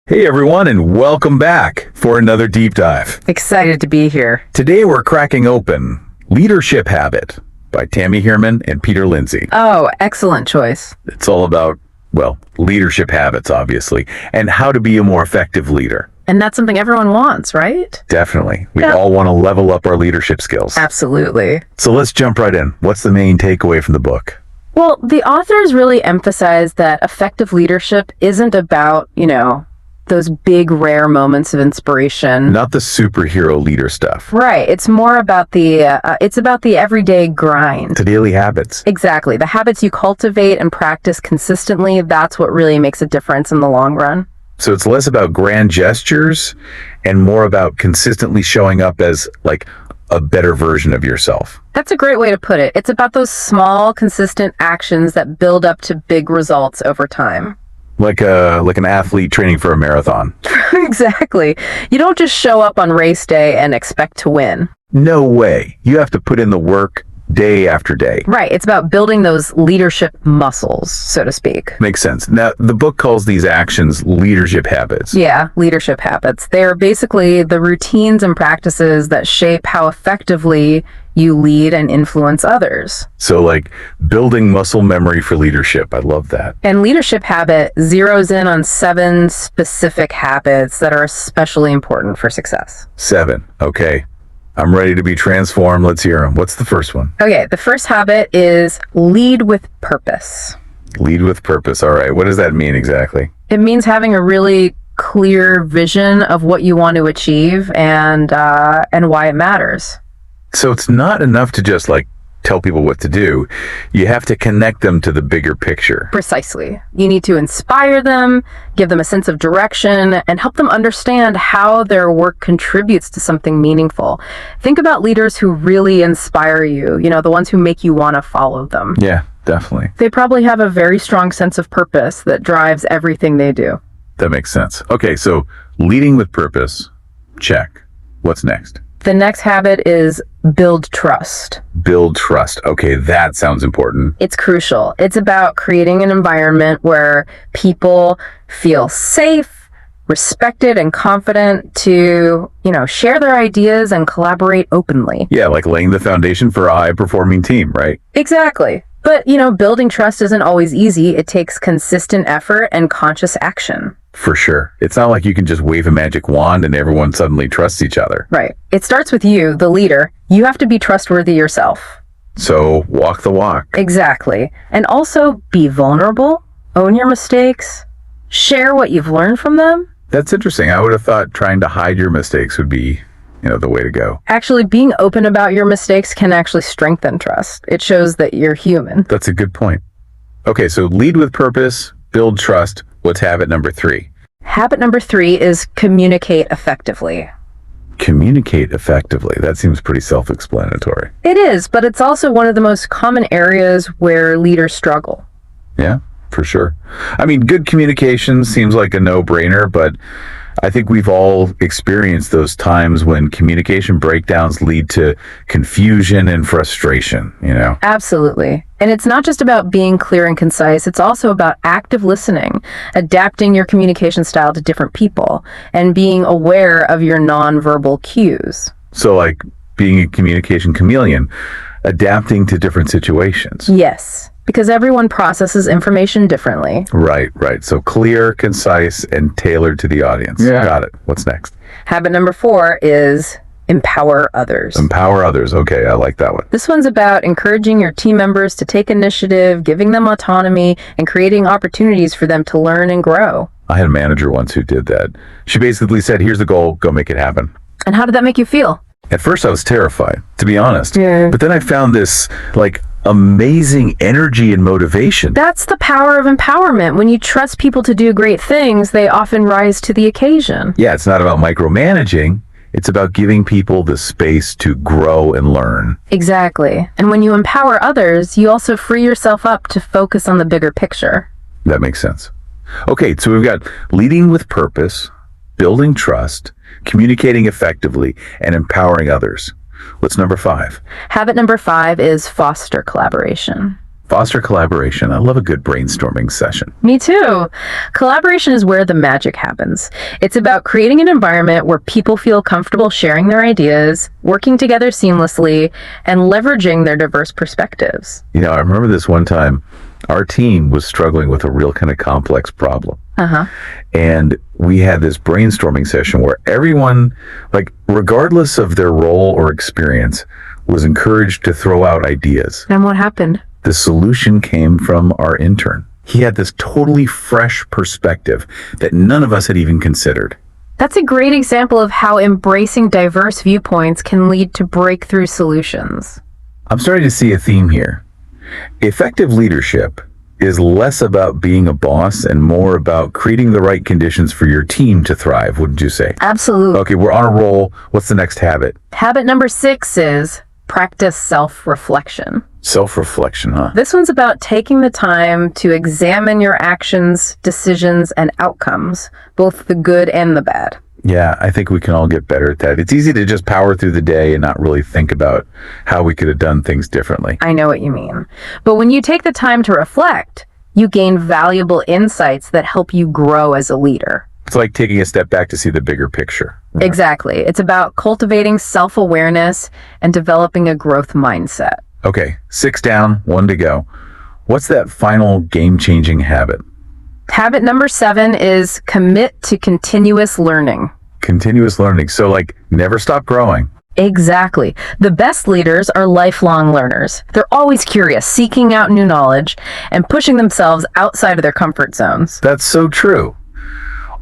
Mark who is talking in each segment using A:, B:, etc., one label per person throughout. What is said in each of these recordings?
A: Hey everyone, and welcome back for another deep dive.
B: Excited to be here.
A: Today we're cracking open Leadership Habit by Tammy Heermann and Peter Lindsay.
B: Oh, excellent choice.
A: It's all about, well, leadership habits, obviously, and how to be a more effective leader.
B: And that's something everyone wants, right?
A: Definitely. We all want to level up our leadership skills.
B: Absolutely.
A: So let's jump right in. What's the main takeaway from the book?
B: Well, the authors really emphasize that effective leadership isn't about, those big, rare moments of inspiration.
A: Not the superhero leader stuff.
B: Right. It's more about it's about the everyday grind.
A: The daily habits.
B: Exactly. The habits you cultivate and practice consistently, that's what really makes a difference in the long run.
A: So it's less about grand gestures and more about consistently showing up as like a better version of yourself.
B: That's a great way to put it. It's about those small, consistent actions that build up to big results over time.
A: Like an athlete training for a marathon.
B: Exactly. You don't just show up on race day and expect to win.
A: No way. You have to put in the work day after day.
B: Right. It's about building those leadership muscles, so to speak.
A: Makes sense. Now, the book calls these actions leadership habits.
B: Yeah, leadership habits. They're basically the routines and practices that shape how effectively you lead and influence others.
A: So like building muscle memory for leadership. I love that.
B: And leadership habit zeroes in on 7 specific habits that are especially important for success.
A: 7. Okay. I'm ready to be transformed. Let's hear them. What's the first one?
B: Okay, the first habit is lead with purpose.
A: Lead with purpose. All right. What does that mean exactly?
B: It means having a really clear vision of what you want to achieve and why it matters.
A: So it's not enough to just like tell people what to do. You have to connect them to the bigger picture.
B: Precisely. You need to inspire them, give them a sense of direction, and help them understand how their work contributes to something meaningful. Think about leaders who really inspire you, the ones who make you want to follow them.
A: Yeah, definitely.
B: They probably have a very strong sense of purpose that drives everything they do.
A: That makes sense. Okay, so leading with purpose, check. What's next?
B: The next habit is build trust.
A: Build trust. Okay, that sounds important.
B: It's crucial. It's about creating an environment where people feel safe, respected, and confident to, share their ideas and collaborate openly.
A: Yeah, like laying the foundation for a high-performing team, right?
B: Exactly. But, building trust isn't always easy. It takes consistent effort and conscious action.
A: For sure. It's not like you can just wave a magic wand and everyone suddenly trusts each other.
B: Right. It starts with you, the leader. You have to be trustworthy yourself.
A: So walk the walk.
B: Exactly. And also be vulnerable, own your mistakes, share what you've learned from them.
A: That's interesting. I would have thought trying to hide your mistakes would be, the way to go.
B: Actually, being open about your mistakes can actually strengthen trust. It shows that you're human.
A: That's a good point. Okay, so lead with purpose, build trust. What's habit number 3?
B: Habit number 3 is communicate effectively.
A: Communicate effectively. That seems pretty self-explanatory.
B: It is, but it's also one of the most common areas where leaders struggle.
A: Yeah, for sure. I mean, good communication seems like a no-brainer, but I think we've all experienced those times when communication breakdowns lead to confusion and frustration,
B: Absolutely. And it's not just about being clear and concise. It's also about active listening, adapting your communication style to different people, and being aware of your nonverbal cues.
A: So like being a communication chameleon, adapting to different situations.
B: Yes. Because everyone processes information differently.
A: Right. So clear, concise, and tailored to the audience.
B: Yeah.
A: Got it. What's next?
B: Habit number 4 is empower others.
A: Empower others. Okay, I like that one.
B: This one's about encouraging your team members to take initiative, giving them autonomy, and creating opportunities for them to learn and grow.
A: I had a manager once who did that. She basically said, here's the goal, go make it happen.
B: And how did that make you feel?
A: At first I was terrified, to be honest.
B: Yeah.
A: But then I found this, amazing energy and motivation.
B: That's the power of empowerment. When you trust people to do great things, they often rise to the occasion.
A: Yeah, it's not about micromanaging. It's about giving people the space to grow and learn.
B: Exactly. And when you empower others, you also free yourself up to focus on the bigger picture.
A: That makes sense. Okay, so we've got leading with purpose, building trust, communicating effectively, and empowering others. What's number 5?
B: Habit number 5 is foster collaboration.
A: Foster collaboration. I love a good brainstorming session.
B: Me too. Collaboration is where the magic happens. It's about creating an environment where people feel comfortable sharing their ideas, working together seamlessly, and leveraging their diverse perspectives.
A: You know, I remember this one time, our team was struggling with a real kind of complex problem.
B: Uh-huh.
A: And we had this brainstorming session where everyone, like, regardless of their role or experience, was encouraged to throw out ideas.
B: And what happened?
A: The solution came from our intern. He had this totally fresh perspective that none of us had even considered.
B: That's a great example of how embracing diverse viewpoints can lead to breakthrough solutions.
A: I'm starting to see a theme here. Effective leadership is less about being a boss and more about creating the right conditions for your team to thrive, wouldn't you say?
B: Absolutely.
A: Okay, we're on a roll. What's the next habit?
B: Habit number 6 is practice self-reflection.
A: Self-reflection, huh?
B: This one's about taking the time to examine your actions, decisions, and outcomes, both the good and the bad.
A: Yeah, I think we can all get better at that. It's easy to just power through the day and not really think about how we could have done things differently.
B: I know what you mean. But when you take the time to reflect, you gain valuable insights that help you grow as a leader.
A: It's like taking a step back to see the bigger picture.
B: Exactly. It's about cultivating self-awareness and developing a growth mindset.
A: Okay, 6 down, 1 to go. What's that final game-changing habit?
B: Habit number 7 is commit to continuous learning.
A: Continuous learning. So, like, never stop growing.
B: Exactly. The best leaders are lifelong learners. They're always curious, seeking out new knowledge, and pushing themselves outside of their comfort zones.
A: That's so true.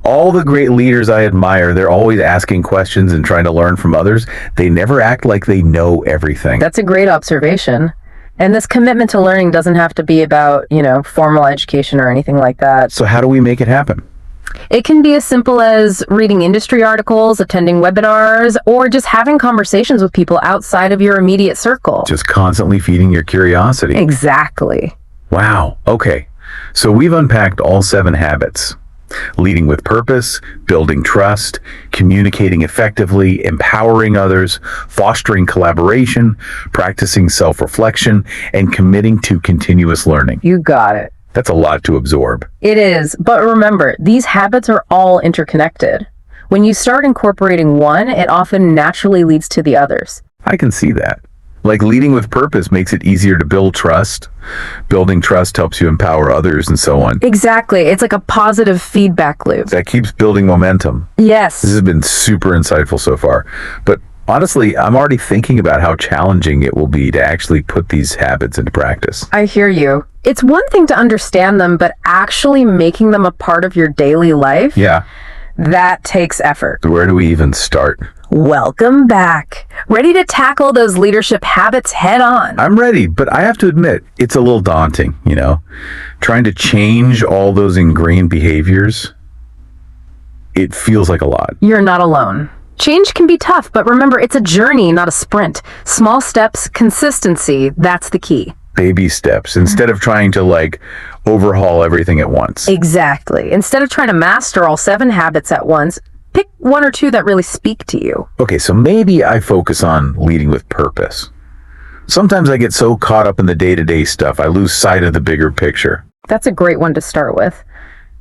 A: All the great leaders I admire, they're always asking questions and trying to learn from others. They never act like they know everything.
B: That's a great observation. And this commitment to learning doesn't have to be about, formal education or anything like that.
A: So how do we make it happen?
B: It can be as simple as reading industry articles, attending webinars, or just having conversations with people outside of your immediate circle.
A: Just constantly feeding your curiosity.
B: Exactly.
A: Wow. Okay. So we've unpacked all 7 habits. Leading with purpose, building trust, communicating effectively, empowering others, fostering collaboration, practicing self-reflection, and committing to continuous learning.
B: You got it.
A: That's a lot to absorb.
B: It is, but remember, these habits are all interconnected. When you start incorporating one, it often naturally leads to the others.
A: I can see that. Like, leading with purpose makes it easier to build trust. Building trust helps you empower others and so on.
B: Exactly. It's like a positive feedback loop.
A: That keeps building momentum.
B: Yes.
A: This has been super insightful so far. But honestly, I'm already thinking about how challenging it will be to actually put these habits into practice.
B: I hear you. It's one thing to understand them, but actually making them a part of your daily life,
A: Yeah.
B: that takes effort.
A: Where do we even start?
B: Welcome back. Ready to tackle those leadership habits head on?
A: I'm ready, but I have to admit, it's a little daunting, Trying to change all those ingrained behaviors, it feels like a lot.
B: You're not alone. Change can be tough, but remember, it's a journey, not a sprint. Small steps, consistency, that's the key.
A: Baby steps, instead of trying to, overhaul everything at once.
B: Exactly. Instead of trying to master all 7 habits at once, pick 1 or 2 that really speak to you.
A: Okay, so maybe I focus on leading with purpose. Sometimes I get so caught up in the day-to-day stuff, I lose sight of the bigger picture.
B: That's a great one to start with.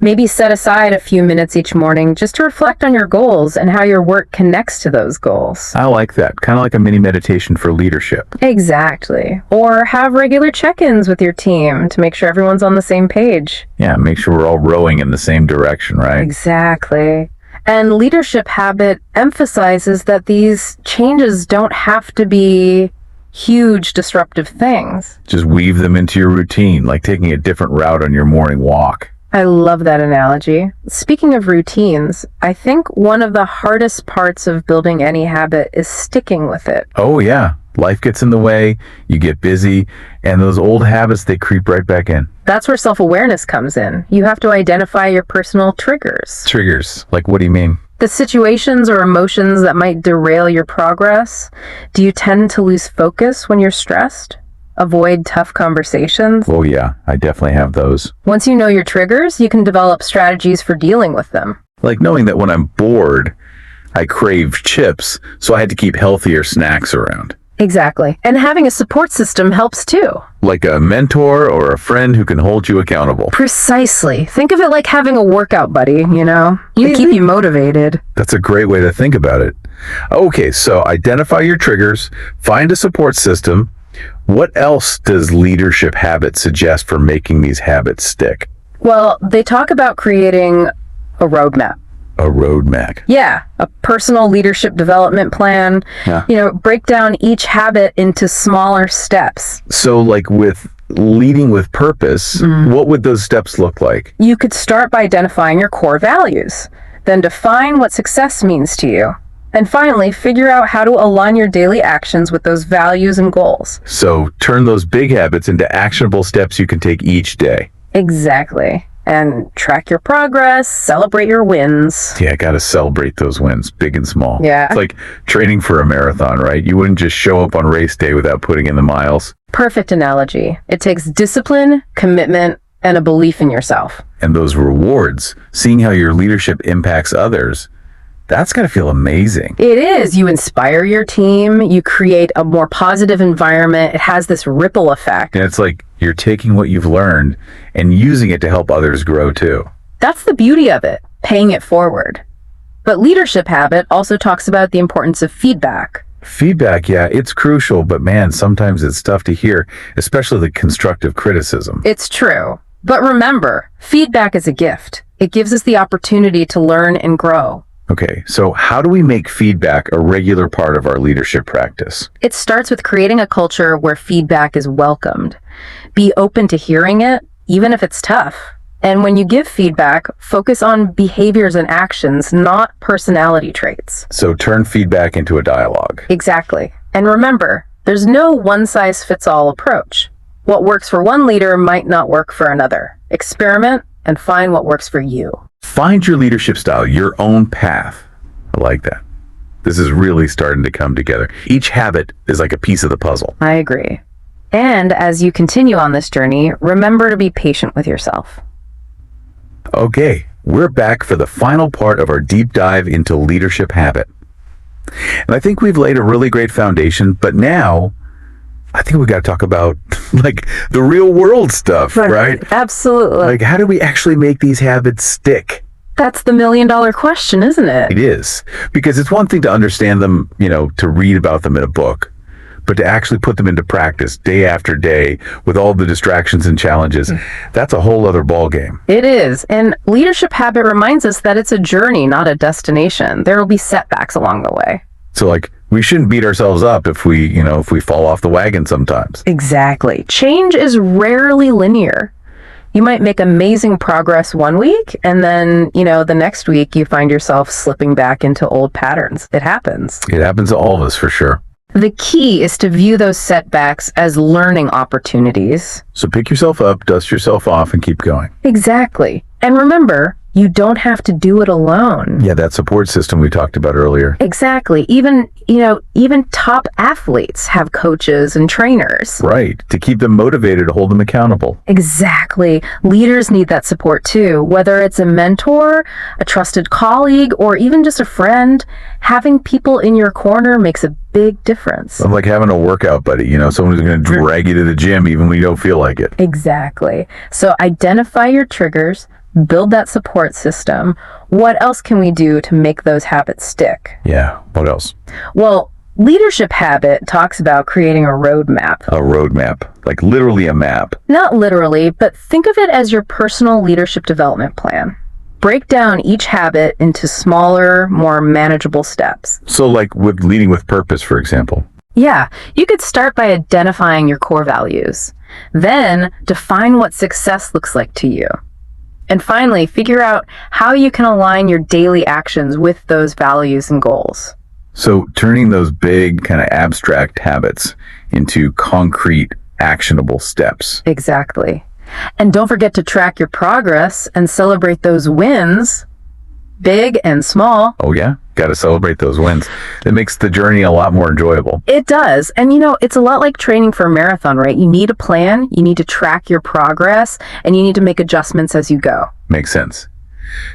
B: Maybe set aside a few minutes each morning just to reflect on your goals and how your work connects to those goals.
A: I like that. Kind of like a mini meditation for leadership.
B: Exactly. Or have regular check-ins with your team to make sure everyone's on the same page.
A: Yeah, make sure we're all rowing in the same direction, right?
B: Exactly. And leadership habit emphasizes that these changes don't have to be huge disruptive things.
A: Just weave them into your routine, like taking a different route on your morning walk.
B: I love that analogy. Speaking of routines, I think one of the hardest parts of building any habit is sticking with it.
A: Oh yeah, life gets in the way, you get busy, and those old habits, they creep right back in.
B: That's where self-awareness comes in. You have to identify your personal triggers.
A: Triggers, like what do you mean?
B: The situations or emotions that might derail your progress. Do you tend to lose focus when you're stressed? Avoid tough conversations?
A: Oh yeah, I definitely have those.
B: Once you know your triggers, you can develop strategies for dealing with them.
A: Like knowing that when I'm bored, I crave chips, so I had to keep healthier snacks around.
B: Exactly. And having a support system helps too.
A: Like a mentor or a friend who can hold you accountable.
B: Precisely. Think of it like having a workout buddy, to keep you motivated.
A: That's a great way to think about it. Okay, so identify your triggers, find a support system. What else does leadership habits suggest for making these habits stick?
B: Well, they talk about creating a roadmap.
A: A roadmap.
B: Yeah, a personal leadership development plan.
A: Yeah.
B: Break down each habit into smaller steps.
A: So like with leading with purpose, what would those steps look like?
B: You could start by identifying your core values, then define what success means to you. And finally, figure out how to align your daily actions with those values and goals.
A: So turn those big habits into actionable steps you can take each day.
B: Exactly. And track your progress, celebrate your wins.
A: Yeah, got to celebrate those wins, big and small.
B: Yeah.
A: It's like training for a marathon, right? You wouldn't just show up on race day without putting in the miles.
B: Perfect analogy. It takes discipline, commitment, and a belief in yourself.
A: And those rewards, seeing how your leadership impacts others, that's got to feel amazing.
B: It is. You inspire your team. You create a more positive environment. It has this ripple effect.
A: And it's like you're taking what you've learned and using it to help others grow too.
B: That's the beauty of it, paying it forward. But leadership habit also talks about the importance of feedback.
A: Feedback, yeah, it's crucial, but man, sometimes it's tough to hear, especially the constructive criticism.
B: It's true. But remember, feedback is a gift. It gives us the opportunity to learn and grow.
A: Okay, so how do we make feedback a regular part of our leadership practice?
B: It starts with creating a culture where feedback is welcomed. Be open to hearing it, even if it's tough. And when you give feedback, focus on behaviors and actions, not personality traits.
A: So turn feedback into a dialogue.
B: Exactly. And remember, there's no one-size-fits-all approach. What works for one leader might not work for another. Experiment and find what works for you.
A: Find your leadership style, your own path. I like that. This is really starting to come together. Each habit is like a piece of the puzzle.
B: I agree. And as you continue on this journey, remember to be patient with yourself.
A: Okay, we're back for the final part of our deep dive into leadership habit. And I think we've laid a really great foundation, but now I think we got to talk about like the real world stuff, right?
B: Absolutely.
A: Like how do we actually make these habits stick?
B: That's the million-dollar question, isn't it?
A: It is. Because it's one thing to understand them, to read about them in a book, but to actually put them into practice day after day with all the distractions and challenges, that's a whole other ballgame.
B: It is. And leadership habit reminds us that it's a journey, not a destination. There will be setbacks along the way.
A: So like we shouldn't beat ourselves up if we fall off the wagon sometimes.
B: Exactly. Change is rarely linear. You might make amazing progress one week, and then, the next week you find yourself slipping back into old patterns. It happens.
A: It happens to all of us for sure.
B: The key is to view those setbacks as learning opportunities.
A: So pick yourself up, dust yourself off, and keep going.
B: Exactly. And remember, you don't have to do it alone.
A: Yeah, that support system we talked about earlier.
B: Exactly. Even top athletes have coaches and trainers.
A: Right. To keep them motivated, to hold them accountable.
B: Exactly. Leaders need that support too. Whether it's a mentor, a trusted colleague, or even just a friend, having people in your corner makes a big difference.
A: Like having a workout buddy, someone who's going to drag you to the gym even when you don't feel like it.
B: Exactly. So identify your triggers, build that support system. What else can we do to make those habits stick?
A: Yeah, what else?
B: Well, leadership habit talks about creating a roadmap.
A: A roadmap, like literally a map.
B: Not literally, but think of it as your personal leadership development plan. Break down each habit into smaller, more manageable steps.
A: So like with leading with purpose, for example.
B: Yeah, you could start by identifying your core values. Then define what success looks like to you. And finally, figure out how you can align your daily actions with those values and goals.
A: So turning those big kind of abstract habits into concrete, actionable steps.
B: Exactly. And don't forget to track your progress and celebrate those wins, big and small.
A: Oh yeah? Got to celebrate those wins. It makes the journey a lot more enjoyable.
B: It does. And it's a lot like training for a marathon, right? You need a plan, you need to track your progress, and you need to make adjustments as you go.
A: Makes sense.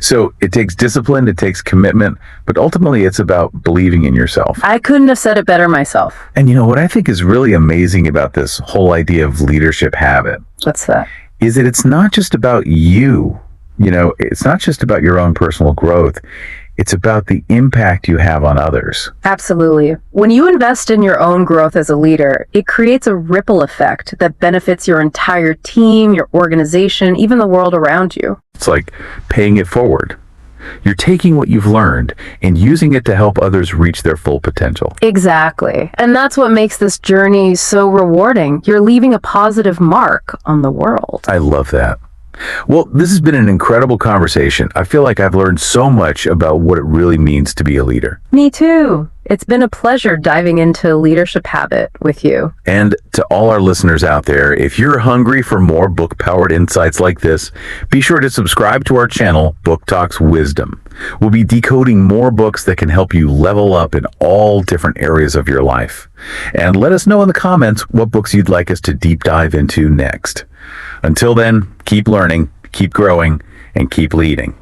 A: So it takes discipline, it takes commitment, but ultimately it's about believing in yourself.
B: I couldn't have said it better myself.
A: And you know what I think is really amazing about this whole idea of leadership habit
B: What's that?
A: is that it's not just about you. It's not just about your own personal growth. It's about the impact you have on others.
B: Absolutely. When you invest in your own growth as a leader, it creates a ripple effect that benefits your entire team, your organization, even the world around you.
A: It's like paying it forward. You're taking what you've learned and using it to help others reach their full potential.
B: Exactly. And that's what makes this journey so rewarding. You're leaving a positive mark on the world.
A: I love that. Well, this has been an incredible conversation. I feel like I've learned so much about what it really means to be a leader.
B: Me too. It's been a pleasure diving into leadership habit with you.
A: And to all our listeners out there, if you're hungry for more book-powered insights like this, be sure to subscribe to our channel, Book Talks Wisdom. We'll be decoding more books that can help you level up in all different areas of your life. And let us know in the comments what books you'd like us to deep dive into next. Until then, keep learning, keep growing, and keep leading.